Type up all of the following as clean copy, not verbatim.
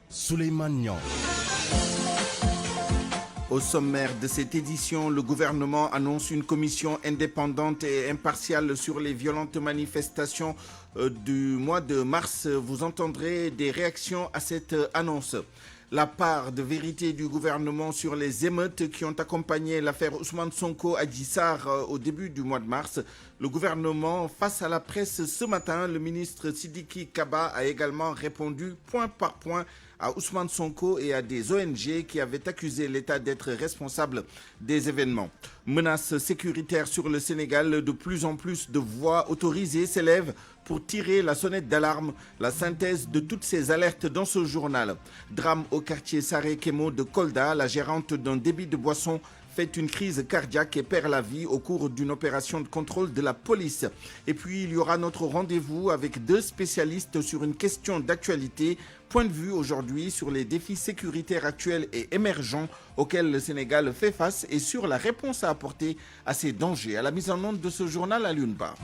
Souleymane Niang. Au sommaire de cette édition, le gouvernement annonce une commission indépendante et impartiale sur les violentes manifestations du mois de mars. Vous entendrez des réactions à cette annonce. La part de vérité du gouvernement sur les émeutes qui ont accompagné l'affaire Ousmane Sonko Adji Sarr au début du mois de mars. Le gouvernement, face à la presse ce matin, le ministre Sidiki Kaba a également répondu point par point à Ousmane Sonko et à des ONG qui avaient accusé l'État d'être responsable des événements. Menaces sécuritaires sur le Sénégal, de plus en plus de voix autorisées s'élèvent pour tirer la sonnette d'alarme, la synthèse de toutes ces alertes dans ce journal. Drame au quartier Saré Kemo de Kolda, la gérante d'un débit de boisson fait une crise cardiaque et perd la vie au cours d'une opération de contrôle de la police. Et puis il y aura notre rendez-vous avec deux spécialistes sur une question d'actualité. Point de vue aujourd'hui sur les défis sécuritaires actuels et émergents auxquels le Sénégal fait face et sur la réponse à apporter à ces dangers. À la mise en onde de ce journal, à Lunba.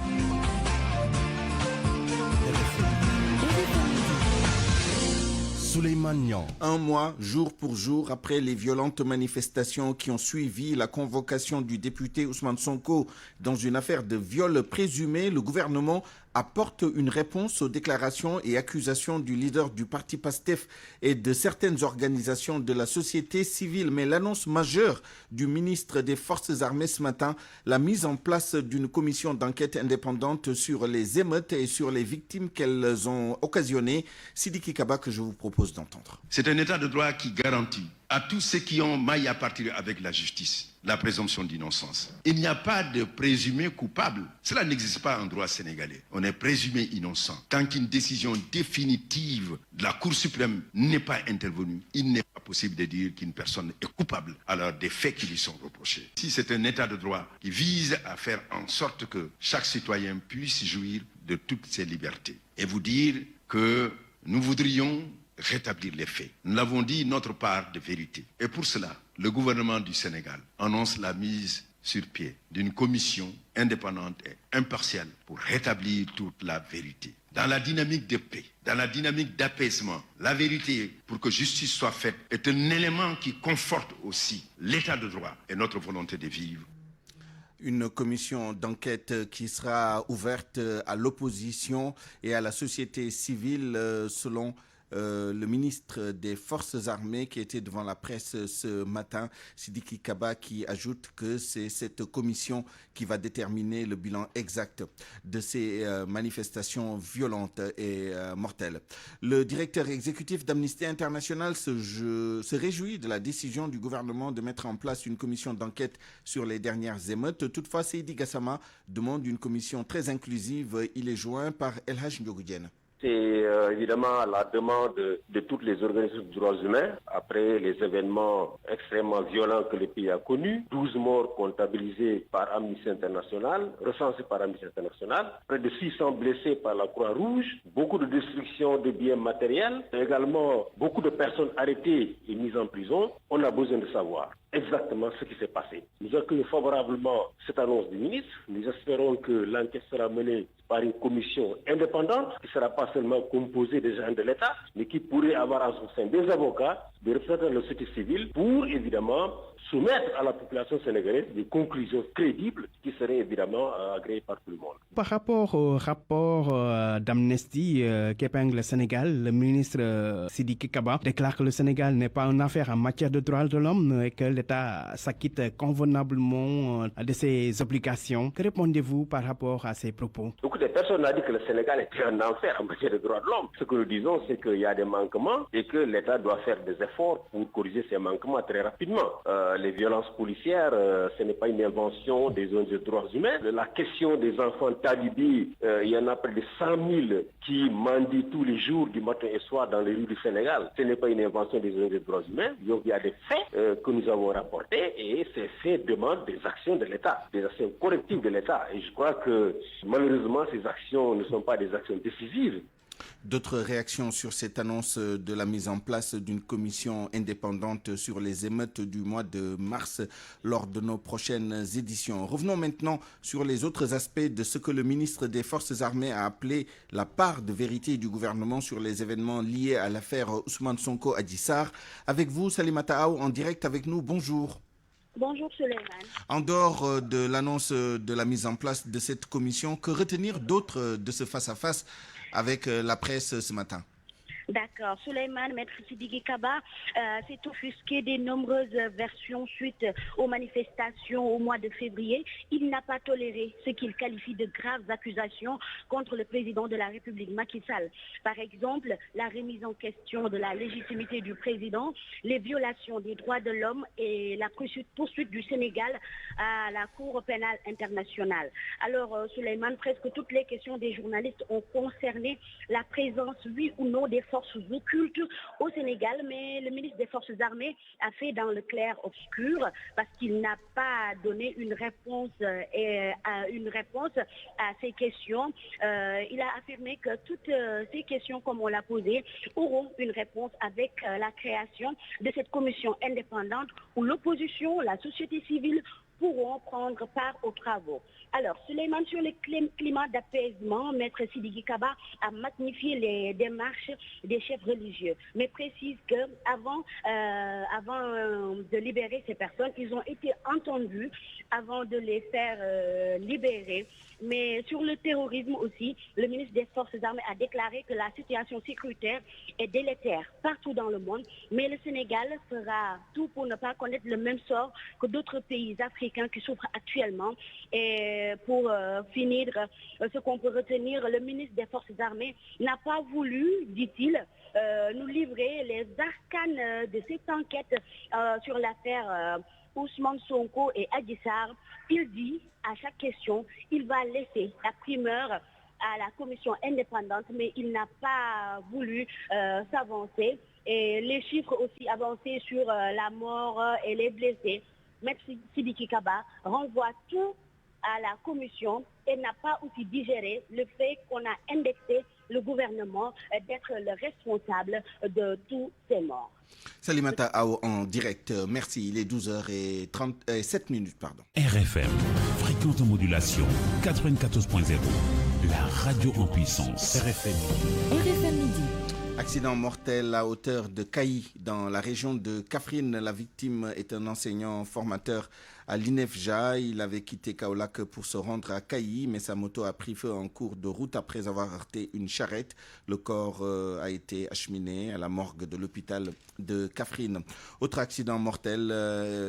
Souleymane Niang. Un mois, jour pour jour, après les violentes manifestations qui ont suivi la convocation du député Ousmane Sonko dans une affaire de viol présumé, le gouvernement apporte une réponse aux déclarations et accusations du leader du parti PASTEF et de certaines organisations de la société civile. Mais l'annonce majeure du ministre des Forces armées ce matin, la mise en place d'une commission d'enquête indépendante sur les émeutes et sur les victimes qu'elles ont occasionnées. Sidiki Kaba, que je vous propose d'entendre. C'est un état de droit qui garantit à tous ceux qui ont maille à partir avec la justice la présomption d'innocence. Il n'y a pas de présumé coupable. Cela n'existe pas en droit sénégalais. On est présumé innocent. Tant qu'une décision définitive de la Cour suprême n'est pas intervenue, il n'est pas possible de dire qu'une personne est coupable alors des faits qui lui sont reprochés. Si c'est un état de droit qui vise à faire en sorte que chaque citoyen puisse jouir de toutes ses libertés et vous dire que nous voudrions rétablir les faits. Nous l'avons dit, notre part de vérité. Et pour cela, le gouvernement du Sénégal annonce la mise sur pied d'une commission indépendante et impartiale pour rétablir toute la vérité. Dans la dynamique de paix, dans la dynamique d'apaisement, la vérité pour que justice soit faite est un élément qui conforte aussi l'état de droit et notre volonté de vivre. Une commission d'enquête qui sera ouverte à l'opposition et à la société civile selon le ministre des Forces armées qui était devant la presse ce matin, Sidiki Kaba, qui ajoute que c'est cette commission qui va déterminer le bilan exact de ces manifestations violentes et mortelles. Le directeur exécutif d'Amnesty International se réjouit de la décision du gouvernement de mettre en place une commission d'enquête sur les dernières émeutes. Toutefois, Seydi Gassama demande une commission très inclusive. Il est joint par El Hadj Ndiogou. C'est évidemment la demande de toutes les organisations de droits humains après les événements extrêmement violents que le pays a connus. 12 morts comptabilisés par Amnesty International, recensés par Amnesty International, près de 600 blessés par la Croix-Rouge, beaucoup de destruction de biens matériels, également beaucoup de personnes arrêtées et mises en prison. On a besoin de savoir exactement ce qui s'est passé. Nous accueillons favorablement cette annonce du ministre. Nous espérons que l'enquête sera menée par une commission indépendante qui ne sera pas seulement composée des gens de l'État, mais qui pourrait avoir en son sein des avocats, des représentants de la société civile pour évidemment soumettre à la population sénégalaise des conclusions crédibles qui seraient évidemment agréées par tout le monde. Par rapport au rapport d'Amnesty qui épingle le Sénégal, le ministre Sidiki Kaba déclare que le Sénégal n'est pas une affaire en matière de droits de l'homme et que l'État s'acquitte convenablement de ses obligations. Que répondez-vous par rapport à ces propos? Écoutez, personne n'a dit que le Sénégal était un enfer en matière de droits de l'homme. Ce que nous disons, c'est qu'il y a des manquements et que l'État doit faire des efforts pour corriger ces manquements très rapidement. Les violences policières, ce n'est pas une invention des ONG de droits humains. La question des enfants talibés, il y en a près de 100 000 qui mendient tous les jours, du matin et soir, dans les rues du Sénégal. Ce n'est pas une invention des ONG de droits humains. Donc il y a des faits que nous avons rapportés et ces faits demandent des actions de l'État, des actions correctives de l'État. Et je crois que malheureusement, ces actions ne sont pas des actions décisives. D'autres réactions sur cette annonce de la mise en place d'une commission indépendante sur les émeutes du mois de mars lors de nos prochaines éditions. Revenons maintenant sur les autres aspects de ce que le ministre des Forces armées a appelé la part de vérité du gouvernement sur les événements liés à l'affaire Ousmane Sonko Adji Sarr. Avec vous, Salimata Aou, en direct avec nous. Bonjour. Bonjour Suleiman. En dehors de l'annonce de la mise en place de cette commission, que retenir d'autre de ce face-à-face avec la presse ce matin? D'accord. Suleiman, Maître Sidiki Kaba s'est offusqué des nombreuses versions suite aux manifestations au mois de février. Il n'a pas toléré ce qu'il qualifie de graves accusations contre le président de la République, Macky Sall. Par exemple, la remise en question de la légitimité du président, les violations des droits de l'homme et la poursuite du Sénégal à la Cour pénale internationale. Alors, Suleiman, presque toutes les questions des journalistes ont concerné la présence, oui ou non, des forces occultes au Sénégal, mais le ministre des Forces armées a fait dans le clair-obscur parce qu'il n'a pas donné une réponse à ces questions. Il a affirmé que toutes ces questions, comme on l'a posé, auront une réponse avec la création de cette commission indépendante où l'opposition, la société civile pourront prendre part aux travaux. Alors, Suleiman, sur le climat d'apaisement, Maître Sidiki Kaba a magnifié les démarches des chefs religieux, mais précise qu'avant de libérer ces personnes, ils ont été entendus avant de les faire libérer. Mais sur le terrorisme aussi, le ministre des Forces armées a déclaré que la situation sécuritaire est délétère partout dans le monde, mais le Sénégal fera tout pour ne pas connaître le même sort que d'autres pays africains qui souffrent actuellement. Et pour finir, ce qu'on peut retenir, le ministre des Forces armées n'a pas voulu, dit-il, nous livrer les arcanes de cette enquête sur l'affaire Ousmane Sonko et Adji Sarr. Il dit à chaque question, il va laisser la primeur à la commission indépendante, mais il n'a pas voulu s'avancer. Et les chiffres aussi avancés sur la mort et les blessés. Maître Sidiki Kaba renvoie tout à la commission et n'a pas aussi digéré le fait qu'on a indexé le gouvernement d'être le responsable de tous ces morts. Salimata Aou en direct. Merci. Il est 12h37. RFM, fréquence de modulation 94.0. La radio en puissance. RFM midi. Accident mortel à hauteur de Kayi dans la région de Kaffrine. La victime est un enseignant formateur à l'INEFJA. Il avait quitté Kaolack pour se rendre à Kayi, mais sa moto a pris feu en cours de route après avoir heurté une charrette. Le corps a été acheminé à la morgue de l'hôpital de Kaffrine. Autre accident mortel,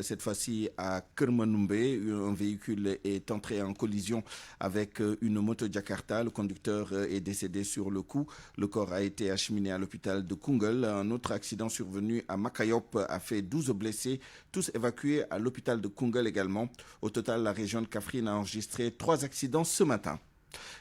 cette fois-ci à Kermanoumbe. Un véhicule est entré en collision avec une moto Jakarta. Le conducteur est décédé sur le coup. Le corps a été acheminé à l'hôpital de Koungheul. Un autre accident survenu à Makayop a fait 12 blessés, tous évacués à l'hôpital de Koungheul également. Au total, la région de Kaffrine a enregistré 3 accidents ce matin.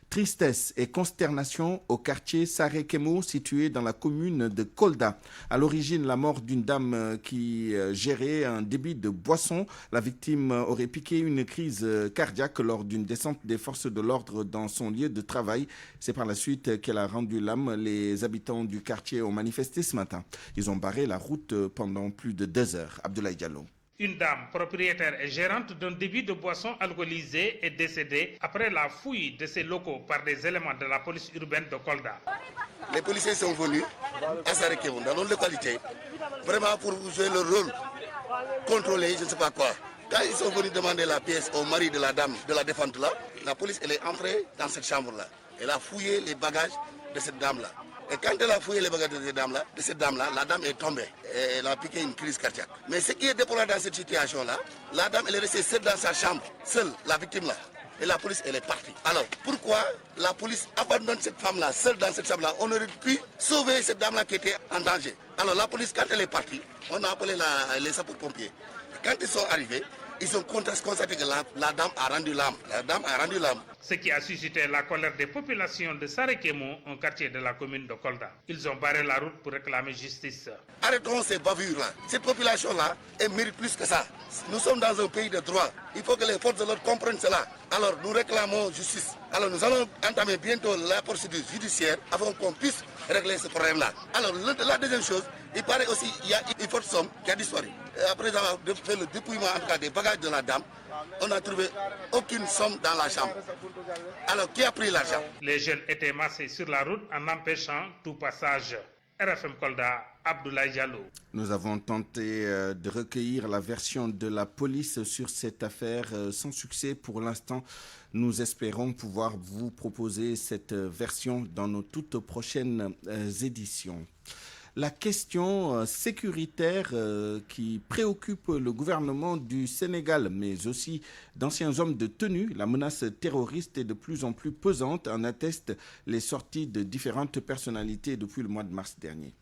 Tristesse et consternation au quartier Sarekemo situé dans la commune de Kolda. À l'origine, la mort d'une dame qui gérait un débit de boisson. La victime aurait piqué une crise cardiaque lors d'une descente des forces de l'ordre dans son lieu de travail. C'est par la suite qu'elle a rendu l'âme. Les habitants du quartier ont manifesté ce matin. Ils ont barré la route pendant plus de 2 heures. Abdoulaye Diallo. Une dame propriétaire et gérante d'un débit de boissons alcoolisées est décédée après la fouille de ses locaux par des éléments de la police urbaine de Kolda. Les policiers sont venus à Sarekemo, dans notre localité, vraiment pour jouer le rôle, contrôler, je ne sais pas quoi. Quand ils sont venus demander la pièce au mari de la dame, de la défunte là, la police elle est entrée dans cette chambre-là. Elle a fouillé les bagages de cette dame-là. Et quand elle a fouillé les bagages de cette dame-là, la dame est tombée. Et elle a piqué une crise cardiaque. Mais ce qui est déplorable dans cette situation-là, la dame elle est restée seule dans sa chambre, seule, la victime-là. Et la police elle est partie. Alors pourquoi la police abandonne cette femme-là, seule dans cette chambre-là? On aurait pu sauver cette dame-là qui était en danger. Alors la police, quand elle est partie, on a appelé les sapeurs-pompiers. Quand ils sont arrivés, ils ont constaté que la dame a rendu l'âme. La dame a rendu l'âme. Ce qui a suscité la colère des populations de Sarekemo, un quartier de la commune de Kolda. Ils ont barré la route pour réclamer justice. Arrêtons ces bavures-là. Cette population-là, elle mérite plus que ça. Nous sommes dans un pays de droit. Il faut que les forces de l'ordre comprennent cela. Alors nous réclamons justice. Alors nous allons entamer bientôt la procédure judiciaire afin qu'on puisse régler ce problème-là. Alors la deuxième chose, il paraît aussi qu'il y a une forte somme qui a disparu. Après avoir fait le dépouillement en tout cas des bagages de la dame, on n'a trouvé aucune somme dans la chambre. Alors qui a pris l'argent? Les jeunes étaient massés sur la route en empêchant tout passage. RFM Kolda, Abdoulaye Diallo. Nous avons tenté de recueillir la version de la police sur cette affaire sans succès pour l'instant. Nous espérons pouvoir vous proposer cette version dans nos toutes prochaines éditions. La question sécuritaire qui préoccupe le gouvernement du Sénégal, mais aussi d'anciens hommes de tenue, la menace terroriste est de plus en plus pesante, en attestent les sorties de différentes personnalités depuis le mois de mars dernier.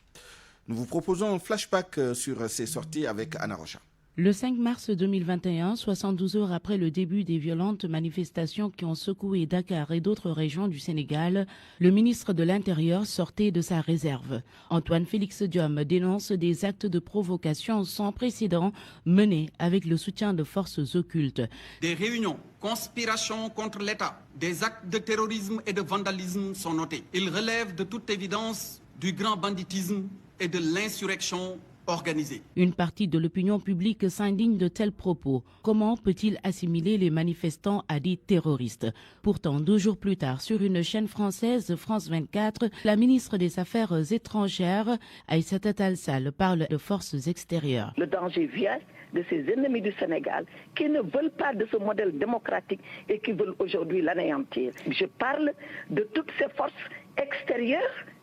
Nous vous proposons un flashback sur ces sorties avec Anna Rocha. Le 5 mars 2021, 72 heures après le début des violentes manifestations qui ont secoué Dakar et d'autres régions du Sénégal, le ministre de l'Intérieur sortait de sa réserve. Antoine Félix Diome dénonce des actes de provocation sans précédent menés avec le soutien de forces occultes. Des réunions, conspirations contre l'État, des actes de terrorisme et de vandalisme sont notés. Ils relèvent de toute évidence du grand banditisme et de l'insurrection organisée. Une partie de l'opinion publique s'indigne de tels propos. Comment peut-il assimiler les manifestants à des terroristes? Pourtant, 2 jours plus tard, sur une chaîne française, France 24, la ministre des Affaires étrangères, Aïssata Tall Sall, parle de forces extérieures. Le danger vient de ces ennemis du Sénégal qui ne veulent pas de ce modèle démocratique et qui veulent aujourd'hui l'anéantir. Je parle de toutes ces forces extérieures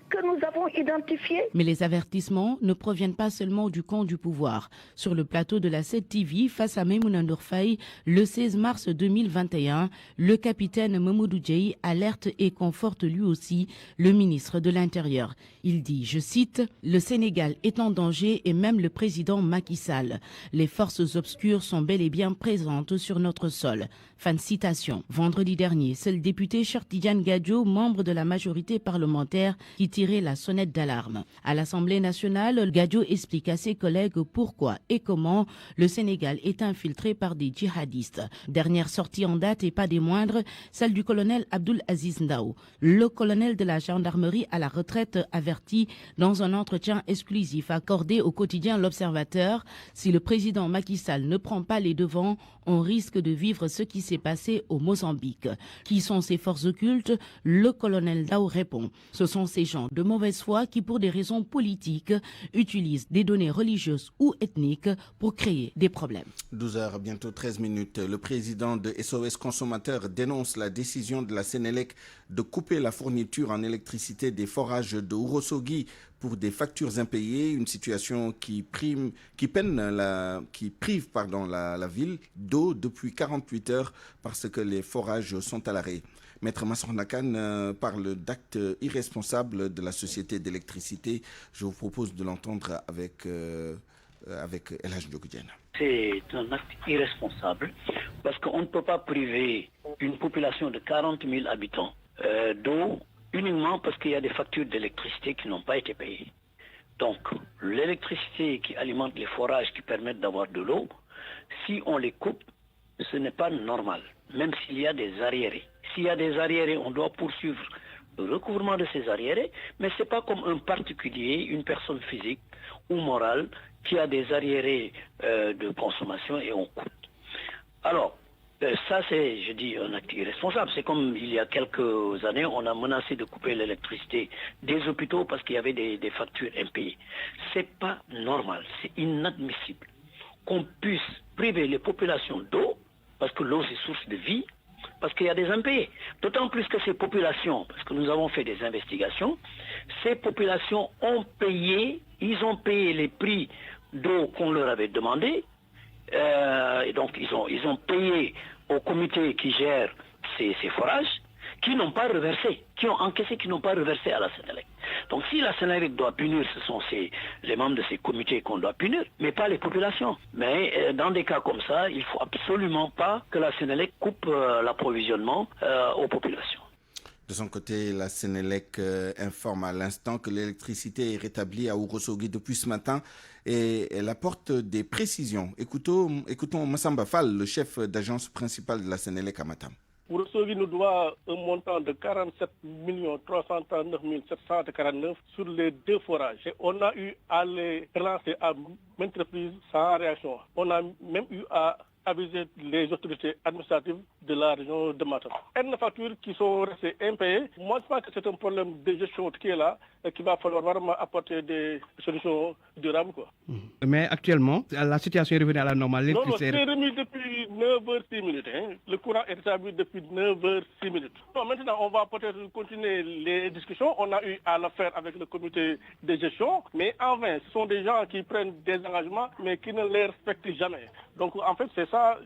que nous avons identifié. Mais les avertissements ne proviennent pas seulement du camp du pouvoir. Sur le plateau de la 7TV, face à Maïmouna Ndour Faye, le 16 mars 2021, le capitaine Mamadou Dieye alerte et conforte lui aussi le ministre de l'Intérieur. Il dit, je cite, « Le Sénégal est en danger et même le président Macky Sall. Les forces obscures sont bel et bien présentes sur notre sol. » Fin de citation. Vendredi dernier, c'est le député Cheikh Tidiane Gadio, membre de la majorité parlementaire, qui tirait la sonnette d'alarme. À l'Assemblée nationale, Gadio explique à ses collègues pourquoi et comment le Sénégal est infiltré par des djihadistes. Dernière sortie en date et pas des moindres, celle du colonel Abdoul Aziz Ndao. Le colonel de la gendarmerie à la retraite avertit dans un entretien exclusif accordé au quotidien L'Observateur, si le président Macky Sall ne prend pas les devants, on risque de vivre ce qui s'est passé au Mozambique. Qui sont ces forces occultes? Le colonel Ndao répond. Ce sont ces gens de mauvaise foi qui, pour des raisons politiques, utilisent des données religieuses ou ethniques pour créer des problèmes. 12h, bientôt 13 minutes. Le président de SOS Consommateurs dénonce la décision de la Sénélec de couper la fourniture en électricité des forages de Ourossogui pour des factures impayées, une situation qui prive la ville d'eau depuis 48 heures parce que les forages sont à l'arrêt. Maître Massokhna Kane parle d'actes irresponsables de la société d'électricité. Je vous propose de l'entendre avec El Hadj Ndiogou Diène. C'est un acte irresponsable parce qu'on ne peut pas priver une population de 40 000 habitants d'eau uniquement parce qu'il y a des factures d'électricité qui n'ont pas été payées. Donc, l'électricité qui alimente les forages qui permettent d'avoir de l'eau, si on les coupe, ce n'est pas normal, même s'il y a des arriérés. S'il y a des arriérés, on doit poursuivre le recouvrement de ces arriérés, mais ce n'est pas comme un particulier, une personne physique ou morale qui a des arriérés de consommation et on coupe. Alors, ça c'est, je dis, un acte irresponsable. C'est comme il y a quelques années, on a menacé de couper l'électricité des hôpitaux parce qu'il y avait des factures impayées. C'est pas normal, c'est inadmissible qu'on puisse priver les populations d'eau, parce que l'eau c'est source de vie, parce qu'il y a des impayés. D'autant plus que ces populations, parce que nous avons fait des investigations, ces populations ont payé, ils ont payé les prix d'eau qu'on leur avait demandé, et donc ils ont payé au comité qui gère ces forages, qui n'ont pas reversé, qui ont encaissé, qui n'ont pas reversé à la Sénélec. Donc si la Sénélec doit punir, ce sont les membres de ces comités qu'on doit punir, mais pas les populations. Mais dans des cas comme ça, il ne faut absolument pas que la Sénélec coupe l'approvisionnement aux populations. De son côté, la Sénélec informe à l'instant que l'électricité est rétablie à Ourossogui depuis ce matin et elle apporte des précisions. Écoutons Massamba Fall, le chef d'agence principale de la Sénélec à Matam. Ourossogui nous doit un montant de 47 339 749 sur les 2 forages. Et on a eu à les relancer à maintes reprises sans réaction. On a même eu à aviser les autorités administratives de la région de Matam. Des factures qui sont restées impayées. Moi, je pense que c'est un problème de gestion qui est là et qu'il va falloir vraiment apporter des solutions durables. Mais actuellement, la situation est revenue à la normale. Non, c'est remis depuis 9h06. Hein. Le courant est établi depuis 9h06. Non, maintenant, on va peut-être continuer les discussions. On a eu à le faire avec le comité de gestion, mais en vain, ce sont des gens qui prennent des engagements, mais qui ne les respectent jamais. Donc, en fait, c'est ça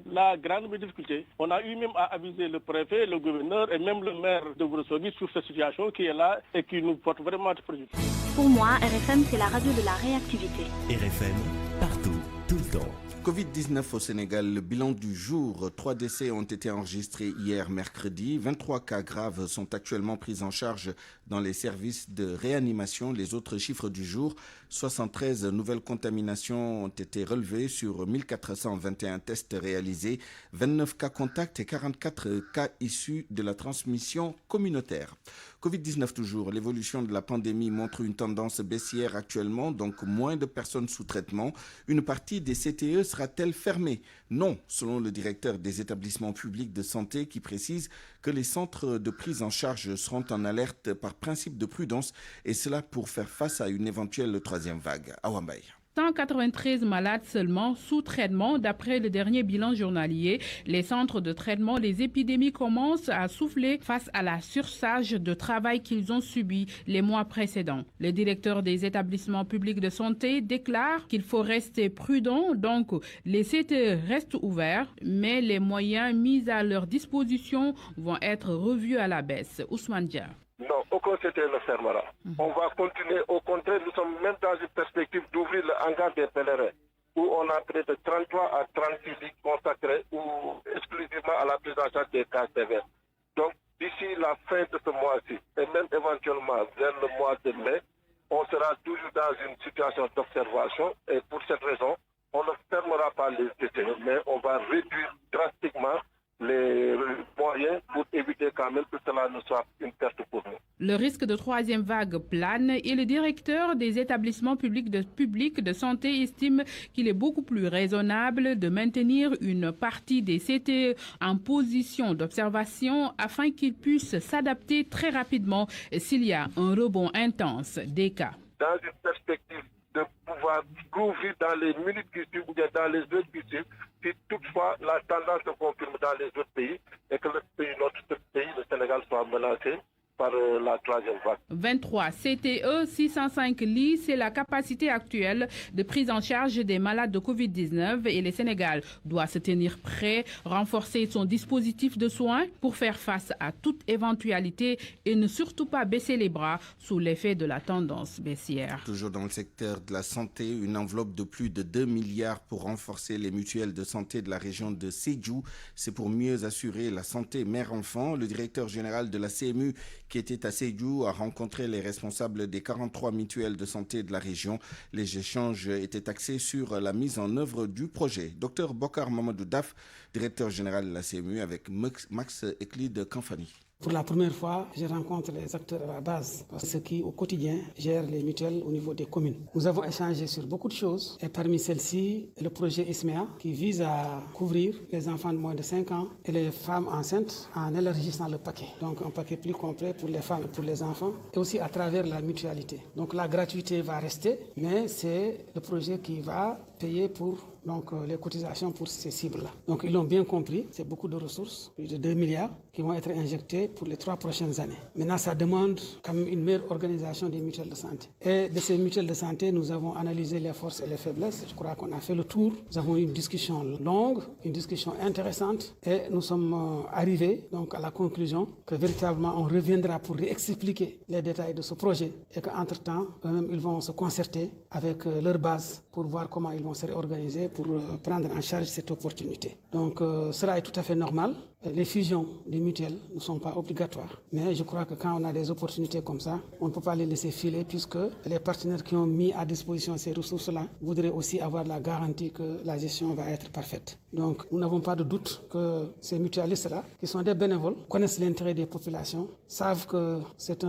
la grande difficulté. On a eu même à aviser le préfet, le gouverneur et même le maire de Ourossogui sur cette situation qui est là et qui nous porte vraiment de préjudice. Pour moi, RFM, c'est la radio de la réactivité. RFM, partout, tout le temps. Covid-19 au Sénégal, le bilan du jour. 3 décès ont été enregistrés hier mercredi. 23 cas graves sont actuellement pris en charge dans les services de réanimation. Les autres chiffres du jour, 73 nouvelles contaminations ont été relevées sur 1421 tests réalisés, 29 cas contacts et 44 cas issus de la transmission communautaire. Covid-19 toujours, l'évolution de la pandémie montre une tendance baissière actuellement, donc moins de personnes sous traitement. Une partie des CTE sera-t-elle fermée? Non, selon le directeur des établissements publics de santé qui précise que les centres de prise en charge seront en alerte par principe de prudence et cela pour faire face à une éventuelle troisième vague. Awambaye. 193 malades seulement sous traitement d'après le dernier bilan journalier. Les centres de traitement des épidémies commencent à souffler face à la surcharge de travail qu'ils ont subi les mois précédents. Le directeur des établissements publics de santé déclare qu'il faut rester prudent, donc les CTE restent ouverts, mais les moyens mis à leur disposition vont être revus à la baisse. Ousmane Dia. Non, aucun CTE ne fermera. On va continuer. Au contraire, nous sommes même dans une perspective d'ouvrir le hangar des pèlerins, où on a près de 33 à 36 lits consacrés ou exclusivement à la prise en charge des cas sévères. Donc, d'ici la fin de ce mois-ci, et même éventuellement vers le mois de mai, on sera toujours dans une situation d'observation. Et pour cette raison, on ne fermera pas les CTE, mais on va réduire drastiquement les moyens pour éviter quand même que cela ne soit une perte pour nous. Le risque de troisième vague plane et le directeur des établissements publics de santé estime qu'il est beaucoup plus raisonnable de maintenir une partie des CTE en position d'observation afin qu'ils puissent s'adapter très rapidement s'il y a un rebond intense des cas. Dans une perspective de pouvoir couvrir dans les minutes qui suivent ou bien dans les heures qui suivent, si toutefois la tendance se confirme dans les autres pays et que notre pays, le Sénégal, soit menacé par la troisième vague. 23 CTE, 605 lits, c'est la capacité actuelle de prise en charge des malades de Covid-19 et le Sénégal doit se tenir prêt, renforcer son dispositif de soins pour faire face à toute éventualité et ne surtout pas baisser les bras sous l'effet de la tendance baissière. Toujours dans le secteur de la santé, une enveloppe de plus de 2 milliards pour renforcer les mutuelles de santé de la région de Sédhiou. C'est pour mieux assurer la santé mère-enfant. Le directeur général de la CMU qui était à Sédhiou a rencontré les responsables des 43 mutuelles de santé de la région. Les échanges étaient axés sur la mise en œuvre du projet. Dr Bokar Mamadou Daf, directeur général de la CMU, avec Max Eklid Kanfani. Pour la première fois, je rencontre les acteurs à la base, ceux qui au quotidien gèrent les mutuelles au niveau des communes. Nous avons échangé sur beaucoup de choses et parmi celles-ci, le projet ISMEA qui vise à couvrir les enfants de moins de 5 ans et les femmes enceintes en élargissant le paquet. Donc un paquet plus complet pour les femmes et pour les enfants et aussi à travers la mutualité. Donc la gratuité va rester, mais c'est le projet qui va payer pour donc, les cotisations pour ces cibles-là. Donc ils l'ont bien compris, c'est beaucoup de ressources, plus de 2 milliards qui vont être injectés pour les 3 prochaines années. Maintenant, ça demande quand même une meilleure organisation des mutuelles de santé. Et de ces mutuelles de santé, nous avons analysé les forces et les faiblesses. Je crois qu'on a fait le tour. Nous avons eu une discussion longue, une discussion intéressante et nous sommes arrivés donc, à la conclusion que véritablement on reviendra pour expliquer les détails de ce projet et qu'entre-temps, eux-mêmes, ils vont se concerter avec leur base pour voir comment ils vont se réorganiser pour prendre en charge cette opportunité. Donc cela est tout à fait normal. Les fusions des mutuelles ne sont pas obligatoires. Mais je crois que quand on a des opportunités comme ça, on ne peut pas les laisser filer puisque les partenaires qui ont mis à disposition ces ressources-là voudraient aussi avoir la garantie que la gestion va être parfaite. Donc nous n'avons pas de doute que ces mutualistes-là, qui sont des bénévoles, connaissent l'intérêt des populations, savent que c'est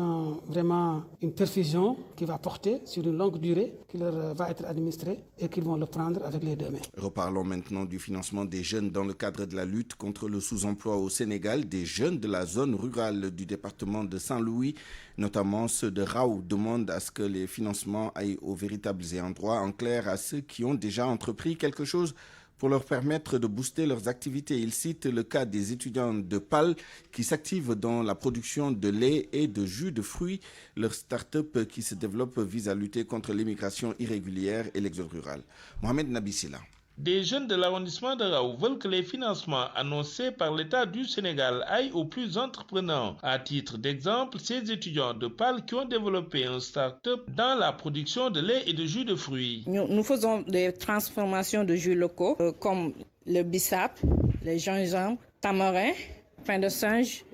vraiment une perfusion qui va porter sur une longue durée, qui leur va être administrée et qu'ils vont le prendre avec les 2 mains. Reparlons maintenant du financement des jeunes dans le cadre de la lutte contre le sous-emploi au Sénégal. Des jeunes de la zone rurale du département de Saint-Louis, notamment ceux de Raou, demandent à ce que les financements aillent aux véritables ayants droit, en clair à ceux qui ont déjà entrepris quelque chose pour leur permettre de booster leurs activités. Ils citent le cas des étudiants de PAL qui s'activent dans la production de lait et de jus de fruits. Leur start-up qui se développe vise à lutter contre l'immigration irrégulière et l'exode rural. Mohamed Nabissila. Des jeunes de l'arrondissement de Raou veulent que les financements annoncés par l'État du Sénégal aillent aux plus entreprenants. À titre d'exemple, ces étudiants de PAL qui ont développé un start-up dans la production de lait et de jus de fruits. Nous faisons des transformations de jus locaux comme le bissap, le gingembre, tamarin, pain de singe,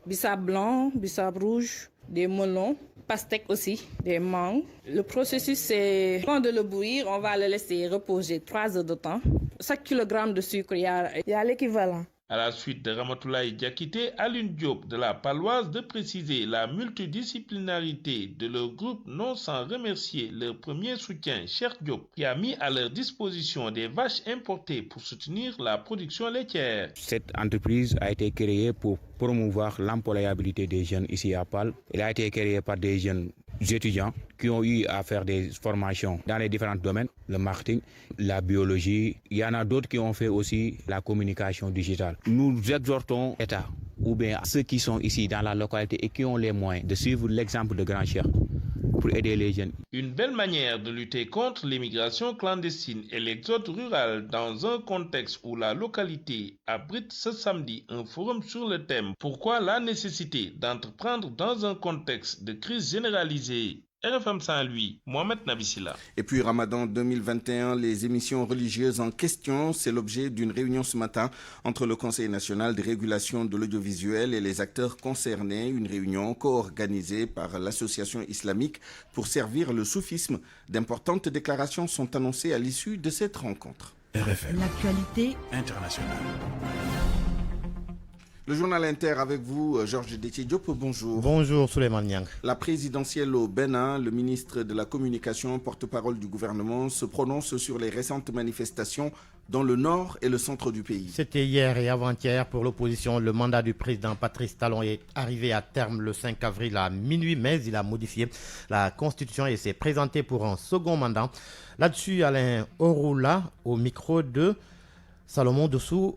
bissap blanc, bissap rouge, des melons. Pastèque aussi, des mangues. Le processus, c'est quand de le bouillir, on va le laisser reposer 3 heures de temps. Chaque kilogramme de sucre, il y a l'équivalent. À la suite de Ramatoulaye Diakité, Aline Diop de la Paloise de préciser la multidisciplinarité de leur groupe, non sans remercier leur premier soutien, Cheikh Diop, qui a mis à leur disposition des vaches importées pour soutenir la production laitière. Cette entreprise a été créée pour promouvoir l'employabilité des jeunes ici à Pal. Elle a été créée par des jeunes étudiants qui ont eu à faire des formations dans les différents domaines, le marketing, la biologie. Il y en a d'autres qui ont fait aussi la communication digitale. Nous exhortons l'État ou bien ceux qui sont ici dans la localité et qui ont les moyens de suivre l'exemple de Grand Cheikh pour aider les jeunes. Une belle manière de lutter contre l'immigration clandestine et l'exode rural dans un contexte où la localité abrite ce samedi un forum sur le thème « Pourquoi la nécessité d'entreprendre dans un contexte de crise généralisée ?» RFM Saint-Louis, Mohamed Nabissila. Et puis Ramadan 2021, les émissions religieuses en question, c'est l'objet d'une réunion ce matin entre le Conseil national de régulation de l'audiovisuel et les acteurs concernés. Une réunion co-organisée par l'association islamique pour servir le soufisme. D'importantes déclarations sont annoncées à l'issue de cette rencontre. RFM. L'actualité internationale. Le journal Inter avec vous, Georges Détié-Diop, bonjour. Bonjour, Souleymane Niang. La présidentielle au Bénin, le ministre de la Communication, porte-parole du gouvernement, se prononce sur les récentes manifestations dans le nord et le centre du pays. C'était hier et avant-hier pour l'opposition. Le mandat du président Patrice Talon est arrivé à terme le 5 avril à minuit, mais il a modifié la Constitution et s'est présenté pour un second mandat. Là-dessus, Alain Oroula, au micro de Salomon Dessous.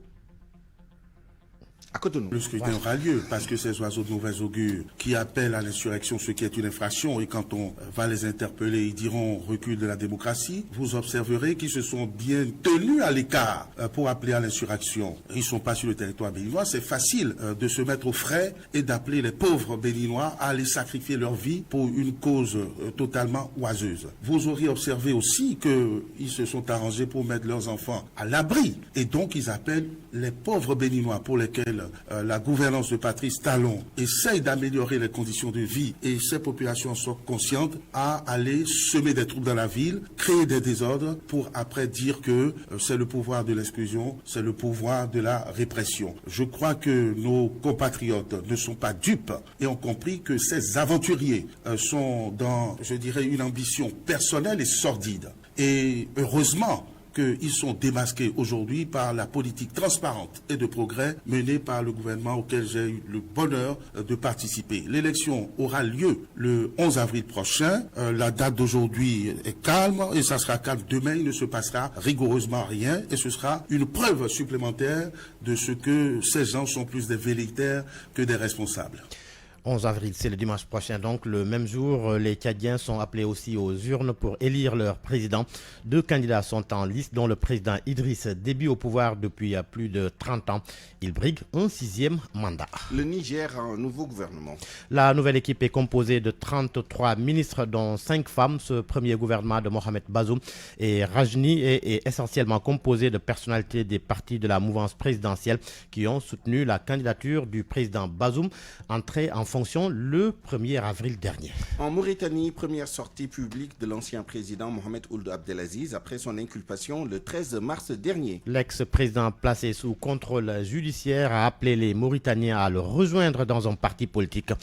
Le scrutin aura lieu parce que ces oiseaux de mauvais augure qui appellent à l'insurrection, ce qui est une infraction, et quand on va les interpeller, ils diront recul de la démocratie, vous observerez qu'ils se sont bien tenus à l'écart pour appeler à l'insurrection. Ils ne sont pas sur le territoire béninois, c'est facile de se mettre au frais et d'appeler les pauvres béninois à aller sacrifier leur vie pour une cause totalement oiseuse. Vous auriez observé aussi qu'ils se sont arrangés pour mettre leurs enfants à l'abri, et donc ils appellent les pauvres béninois pour lesquels la gouvernance de Patrice Talon essaye d'améliorer les conditions de vie et ces populations sont conscientes à aller semer des troubles dans la ville, créer des désordres pour après dire que c'est le pouvoir de l'exclusion, c'est le pouvoir de la répression. Je crois que nos compatriotes ne sont pas dupes et ont compris que ces aventuriers sont dans, je dirais, une ambition personnelle et sordide. Et heureusement qu'ils sont démasqués aujourd'hui par la politique transparente et de progrès menée par le gouvernement auquel j'ai eu le bonheur de participer. L'élection aura lieu le 11 avril prochain. La date d'aujourd'hui est calme et ça sera calme demain. Il ne se passera rigoureusement rien et ce sera une preuve supplémentaire de ce que ces gens sont plus des velléitaires que des responsables. 11 avril, c'est le dimanche prochain. Donc, le même jour, les Tchadiens sont appelés aussi aux urnes pour élire leur président. 2 candidats sont en liste, dont le président Idriss Déby au pouvoir depuis plus de 30 ans. Il brigue un 6e mandat. Le Niger a un nouveau gouvernement. La nouvelle équipe est composée de 33 ministres, dont 5 femmes. Ce premier gouvernement de Mohamed Bazoum et Rajni est essentiellement composé de personnalités des partis de la mouvance présidentielle qui ont soutenu la candidature du président Bazoum, entrée en fonction le 1er avril dernier. En Mauritanie, première sortie publique de l'ancien président Mohamed Ould Abdelaziz après son inculpation le 13 mars dernier. L'ex-président placé sous contrôle judiciaire a appelé les Mauritaniens à le rejoindre dans un parti politique.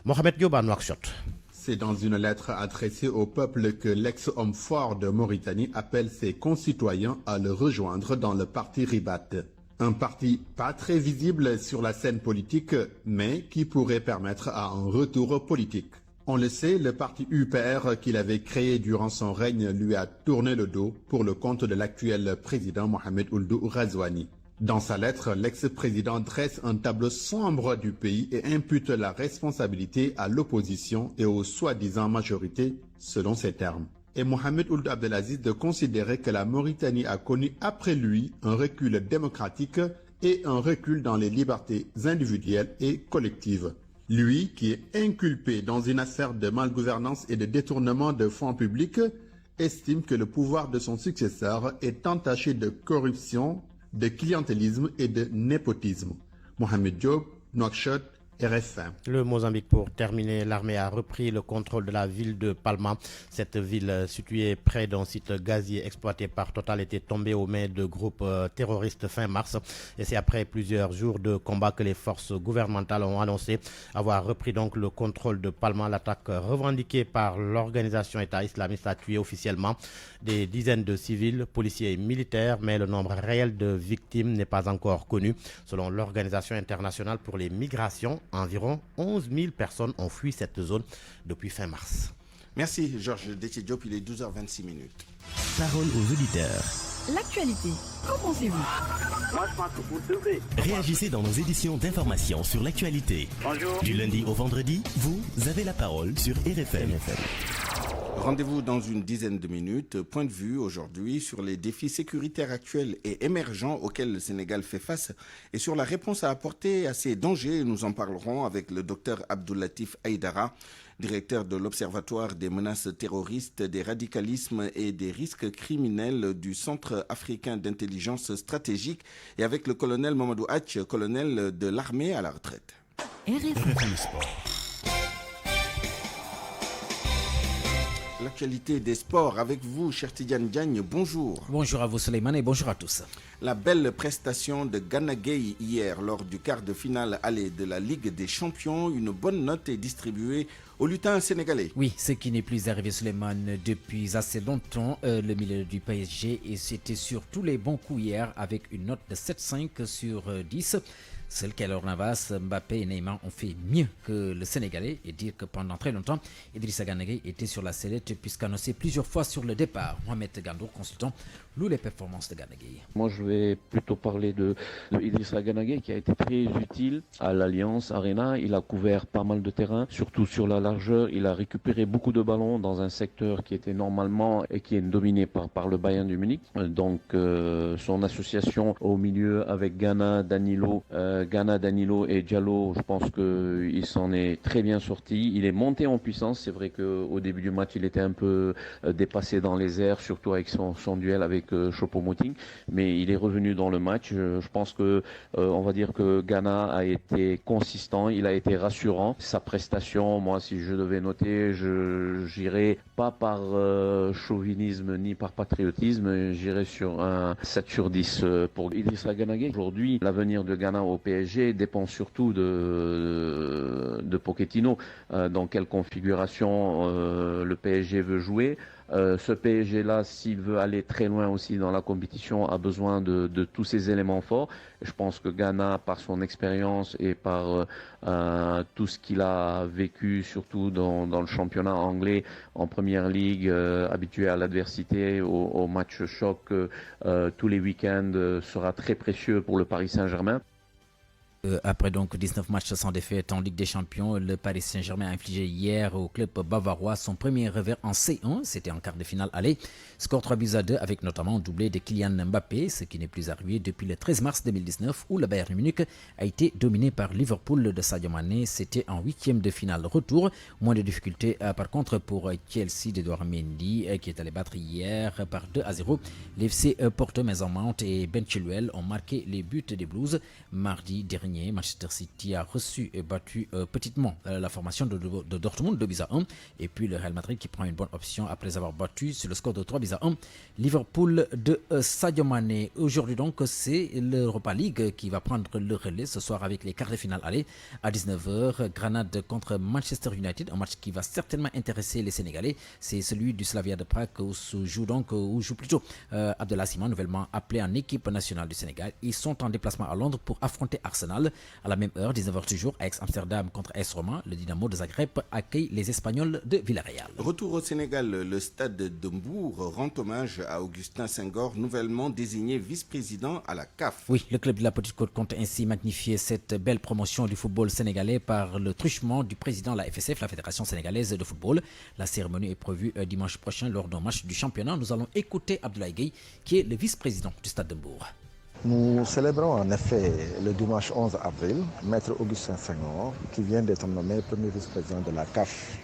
Mohamed Diop à Nouakchott. C'est dans une lettre adressée au peuple que l'ex-homme fort de Mauritanie appelle ses concitoyens à le rejoindre dans le parti Ribat. Un parti pas très visible sur la scène politique, mais qui pourrait permettre à un retour politique. On le sait, le parti UPR qu'il avait créé durant son règne lui a tourné le dos pour le compte de l'actuel président Mohamed Ould Ghazouani. Dans sa lettre, l'ex-président dresse un tableau sombre du pays et impute la responsabilité à l'opposition et aux soi-disant majorités, selon ses termes. Et Mohamed Ould Abdelaziz de considérer que la Mauritanie a connu après lui un recul démocratique et un recul dans les libertés individuelles et collectives. Lui, qui est inculpé dans une affaire de malgouvernance et de détournement de fonds publics, estime que le pouvoir de son successeur est entaché de corruption, de clientélisme et de népotisme. Mohamed Diop, Nouakchott, RFM. Le Mozambique, pour terminer, l'armée a repris le contrôle de la ville de Palma. Cette ville située près d'un site gazier exploité par Total était tombée aux mains de groupes terroristes fin mars. Et c'est après plusieurs jours de combat que les forces gouvernementales ont annoncé avoir repris donc le contrôle de Palma. L'attaque revendiquée par l'organisation État islamiste a tué officiellement des dizaines de civils, policiers et militaires, mais le nombre réel de victimes n'est pas encore connu. Selon l'Organisation internationale pour les migrations, environ 11 000 personnes ont fui cette zone depuis fin mars. Merci Georges Détié-Diop, il est 12h26. Parole aux auditeurs. L'actualité, qu'en pensez-vous? Moi, je pense que vous devrez. Réagissez dans nos éditions d'information sur l'actualité. Bonjour. Du lundi au vendredi, vous avez la parole sur RFM. Rendez-vous dans une dizaine de minutes. Point de vue aujourd'hui sur les défis sécuritaires actuels et émergents auxquels le Sénégal fait face et sur la réponse à apporter à ces dangers. Nous en parlerons avec le docteur Abdoulatif Aïdara, directeur de l'Observatoire des menaces terroristes, des radicalismes et des risques criminels du Centre africain d'intelligence stratégique, et avec le colonel Mamadou Hatch, colonel de l'armée à la retraite. RFM Sport. L'actualité des sports avec vous, cher Tidiane Diagne, bonjour. Bonjour à vous Suleiman et bonjour à tous. La belle prestation de Gana Gueye hier lors du quart de finale aller de la Ligue des Champions, une bonne note est distribuée aux lutins sénégalais. Oui, ce qui n'est plus arrivé Suleiman depuis assez longtemps, le milieu du PSG, et c'était sur tous les bons coups hier avec une note de 7,5 sur 10. Seul Keylor Navas, Mbappé et Neymar ont fait mieux que le Sénégalais, et dire que pendant très longtemps, Idrissa Gana Gueye était sur la sellette puisqu'annoncé plusieurs fois sur le départ. Mohamed Gandour, consultant, loue les performances de Gana Gueye. Moi, je vais plutôt parler de Idrissa Gana Gueye qui a été très utile à l'Alliance Arena. Il a couvert pas mal de terrain, surtout sur la largeur. Il a récupéré beaucoup de ballons dans un secteur qui était normalement et qui est dominé par le Bayern de Munich. Donc, son association au milieu avec Gana, Danilo et Diallo, je pense qu'il s'en est très bien sorti. Il est monté en puissance. C'est vrai qu'au début du match, il était un peu dépassé dans les airs, surtout avec son duel avec Choupo-Moting, mais il est revenu dans le match. Je pense que on va dire que Gana a été consistant, il a été rassurant. Sa prestation, moi, si je devais noter, j'irais pas par chauvinisme ni par patriotisme, j'irais sur un 7 sur 10 pour Idrissa Gana Gueye. Aujourd'hui, l'avenir de Gana au PSG dépend surtout de Pochettino. Dans quelle configuration le PSG veut jouer. Ce PSG-là, s'il veut aller très loin aussi dans la compétition, a besoin de tous ces éléments forts. Et je pense que Ghana, par son expérience et par tout ce qu'il a vécu, surtout dans le championnat anglais, en première ligue, habitué à l'adversité, au match choc tous les week-ends, sera très précieux pour le Paris Saint-Germain. Après donc 19 matchs sans défaite en Ligue des Champions, le Paris Saint-Germain a infligé hier au club bavarois son premier revers en C1. C'était en quart de finale aller. Score 3-2 avec notamment un doublé de Kylian Mbappé, ce qui n'est plus arrivé depuis le 13 mars 2019 où le Bayern Munich a été dominé par Liverpool de Sadio Mané. C'était en huitième de finale retour. Moins de difficultés par contre pour Chelsea d'Edouard Mendy qui est allé battre hier par 2-0. L'FC Porto Maison-Mount et Ben Chilwell ont marqué les buts des Blues. Mardi dernier, Manchester City a reçu et battu petitement la formation de Dortmund 2-1 et puis le Real Madrid qui prend une bonne option après avoir battu sur le score de 3-1 Liverpool de Sadio Mané. Aujourd'hui donc c'est l'Europa League qui va prendre le relais ce soir avec les quarts de finale aller à 19h. Grenade contre Manchester United, un match qui va certainement intéresser les Sénégalais. C'est celui du Slavia de Prague où joue plutôt Abdallah Sima, nouvellement appelé en équipe nationale du Sénégal. Ils sont en déplacement à Londres pour affronter Arsenal. À la même heure, 19h toujours, Aix-Amsterdam contre AS Roma, le Dynamo de Zagreb accueille les Espagnols de Villarreal. Retour au Sénégal, le stade de Mbour rend hommage à Augustin Senghor, nouvellement désigné vice-président à la CAF. Oui, le club de la Petite Côte compte ainsi magnifier cette belle promotion du football sénégalais par le truchement du président de la FSF, la Fédération sénégalaise de football. La cérémonie est prévue dimanche prochain lors d'un match du championnat. Nous allons écouter Abdoulaye Gueye, qui est le vice-président du stade de Mbour. Nous célébrons en effet le dimanche 11 avril, Maître Augustin Senghor, qui vient d'être nommé premier vice-président de la CAF.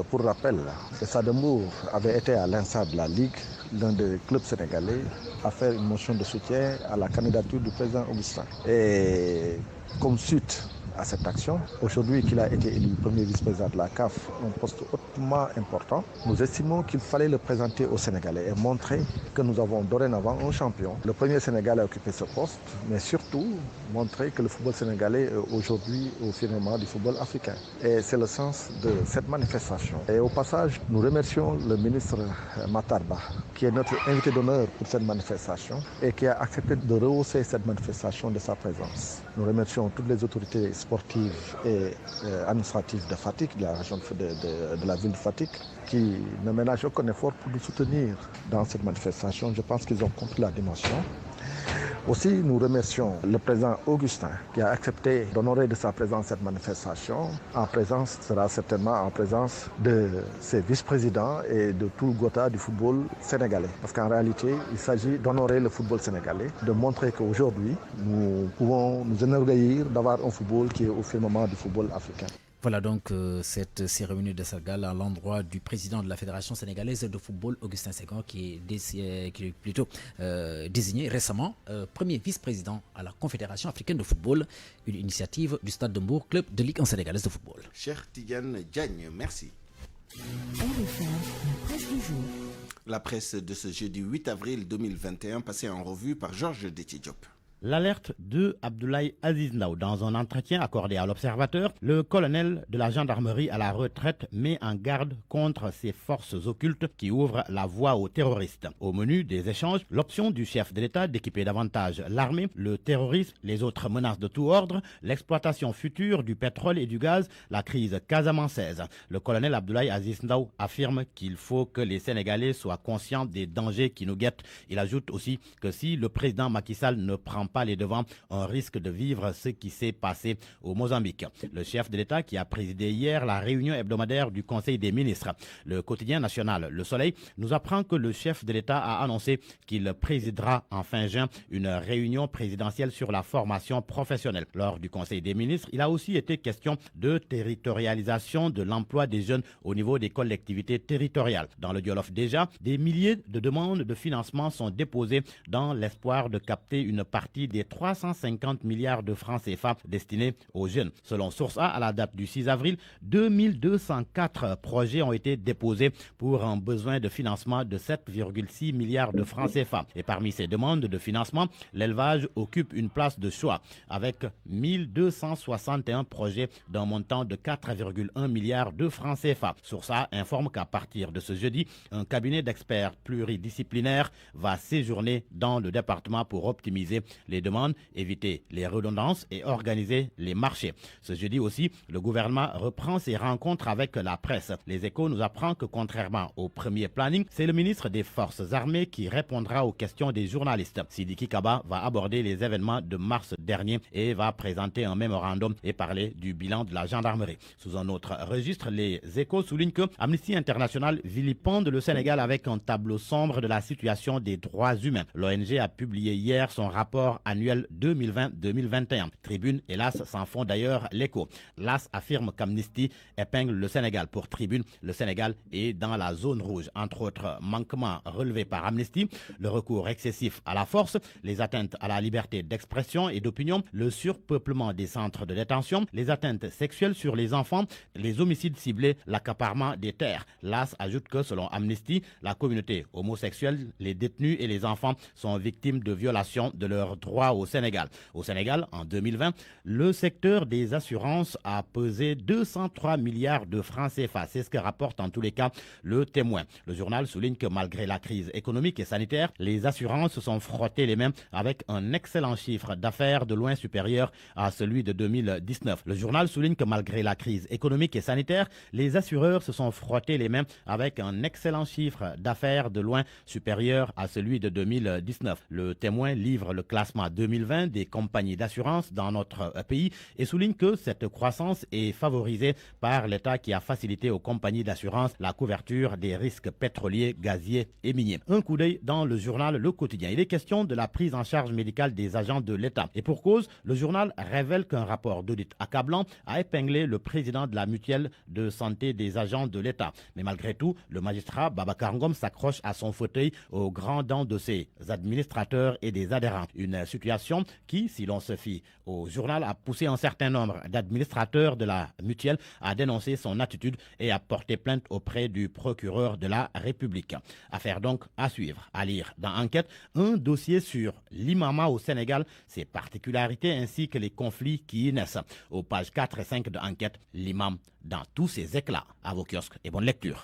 Pour rappel, le Stade de Mbour avait été à l'instar de la Ligue, l'un des clubs sénégalais, à faire une motion de soutien à la candidature du président Augustin. Et comme suite à cette action, aujourd'hui qu'il a été élu premier vice-président de la CAF, un poste hautement important, nous estimons qu'il fallait le présenter aux Sénégalais et montrer que nous avons dorénavant un champion. Le premier Sénégalais a occupé ce poste, mais surtout montrer que le football sénégalais est aujourd'hui au firmament du football africain. Et c'est le sens de cette manifestation. Et au passage, nous remercions le ministre Matar Ba, qui est notre invité d'honneur pour cette manifestation et qui a accepté de rehausser cette manifestation de sa présence. Nous remercions toutes les autorités sportives et administratives de Fatick, de la région de la ville de Fatick, qui ne ménagent aucun effort pour nous soutenir dans cette manifestation. Je pense qu'ils ont compris la dimension. Aussi, nous remercions le président Augustin qui a accepté d'honorer de sa présence cette manifestation. Sera certainement en présence de ses vice-présidents et de tout le Gotha du football sénégalais. Parce qu'en réalité, il s'agit d'honorer le football sénégalais, de montrer qu'aujourd'hui, nous pouvons nous enorgueillir d'avoir un football qui est au firmament du football africain. Voilà donc cette cérémonie de Sargal à l'endroit du président de la Fédération sénégalaise de football, Augustin Senghor, qui est plutôt désigné récemment premier vice-président à la Confédération africaine de football, une initiative du Stade de Mbour, club de Ligue 1 sénégalaise de football. Cher Tidiane Diagne, merci. La presse de ce jeudi 8 avril 2021 passée en revue par Georges Détidiop. L'alerte de Abdoulaye Aziz Ndaw. Dans un entretien accordé à l'Observateur, le colonel de la gendarmerie à la retraite met en garde contre ces forces occultes qui ouvrent la voie aux terroristes. Au menu des échanges, l'option du chef de l'État d'équiper davantage l'armée, le terrorisme, les autres menaces de tout ordre, l'exploitation future du pétrole et du gaz, la crise casamançaise. Le colonel Abdoulaye Aziz Ndaw affirme qu'il faut que les Sénégalais soient conscients des dangers qui nous guettent. Il ajoute aussi que si le président Macky Sall ne prend pas les devants, on risque de vivre ce qui s'est passé au Mozambique. Le chef de l'État qui a présidé hier la réunion hebdomadaire du Conseil des ministres. Le quotidien national Le Soleil nous apprend que le chef de l'État a annoncé qu'il présidera en fin juin une réunion présidentielle sur la formation professionnelle. Lors du Conseil des ministres, il a aussi été question de territorialisation de l'emploi des jeunes au niveau des collectivités territoriales. Dans le Wolof déjà, des milliers de demandes de financement sont déposées dans l'espoir de capter une partie partie des 350 milliards de francs CFA destinés aux jeunes. Selon Source A, à la date du 6 avril, 2204 projets ont été déposés pour un besoin de financement de 7,6 milliards de francs CFA. Et parmi ces demandes de financement, l'élevage occupe une place de choix avec 1261 projets d'un montant de 4,1 milliards de francs CFA. Source A informe qu'à partir de ce jeudi, un cabinet d'experts pluridisciplinaires va séjourner dans le département pour optimiser les demandes, éviter les redondances et organiser les marchés. Ce jeudi aussi, le gouvernement reprend ses rencontres avec la presse. Les Échos nous apprend que contrairement au premier planning, c'est le ministre des Forces armées qui répondra aux questions des journalistes. Sidiki Kaba va aborder les événements de mars dernier et va présenter un mémorandum et parler du bilan de la gendarmerie. Sous un autre registre, les Échos soulignent que Amnesty International vilipende le Sénégal avec un tableau sombre de la situation des droits humains. L'ONG a publié hier son rapport annuel 2020-2021. Tribune et l'AS s'en font d'ailleurs l'écho. L'AS affirme qu'Amnesty épingle le Sénégal. Pour Tribune, le Sénégal est dans la zone rouge. Entre autres manquements relevés par Amnesty, le recours excessif à la force, les atteintes à la liberté d'expression et d'opinion, le surpeuplement des centres de détention, les atteintes sexuelles sur les enfants, les homicides ciblés, l'accaparement des terres. L'AS ajoute que selon Amnesty, la communauté homosexuelle, les détenus et les enfants sont victimes de violations de leurs droits au Sénégal. Au Sénégal, en 2020, le secteur des assurances a pesé 203 milliards de francs CFA. C'est ce que rapporte en tous les cas le Témoin. Le journal souligne que malgré la crise économique et sanitaire, les assurances se sont frottées les mains avec un excellent chiffre d'affaires de loin supérieur à celui de 2019. Le journal souligne que malgré la crise économique et sanitaire, les assureurs se sont frottés les mains avec un excellent chiffre d'affaires de loin supérieur à celui de 2019. Le Témoin livre le classement 2020 des compagnies d'assurance dans notre pays et souligne que cette croissance est favorisée par l'État qui a facilité aux compagnies d'assurance la couverture des risques pétroliers, gaziers et miniers. Un coup d'œil dans le journal Le Quotidien. Il est question de la prise en charge médicale des agents de l'État. Et pour cause, le journal révèle qu'un rapport d'audit accablant a épinglé le président de la mutuelle de santé des agents de l'État. Mais malgré tout, le magistrat Babacar Ngom s'accroche à son fauteuil aux grands dents de ses administrateurs et des adhérents. Une situation qui, si l'on se fie au journal, a poussé un certain nombre d'administrateurs de la mutuelle à dénoncer son attitude et à porter plainte auprès du procureur de la République. Affaire donc à suivre, à lire dans Enquête, un dossier sur l'imama au Sénégal, ses particularités ainsi que les conflits qui y naissent. Aux pages 4 et 5 de Enquête, l'imam dans tous ses éclats. À vos kiosques et bonne lecture.